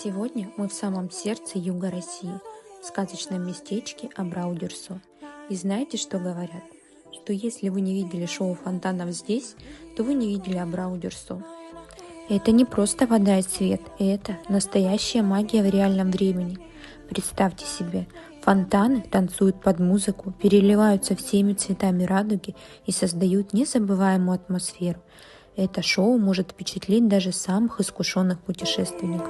Сегодня мы в самом сердце юга России, в сказочном местечке Абрау-Дюрсо. И знаете, что говорят? Что если вы не видели шоу фонтанов здесь, то вы не видели Абрау-Дюрсо. Это не просто вода и свет, это настоящая магия в реальном времени. Представьте себе, фонтаны танцуют под музыку, переливаются всеми цветами радуги и создают незабываемую атмосферу. Это шоу может впечатлить даже самых искушенных путешественников.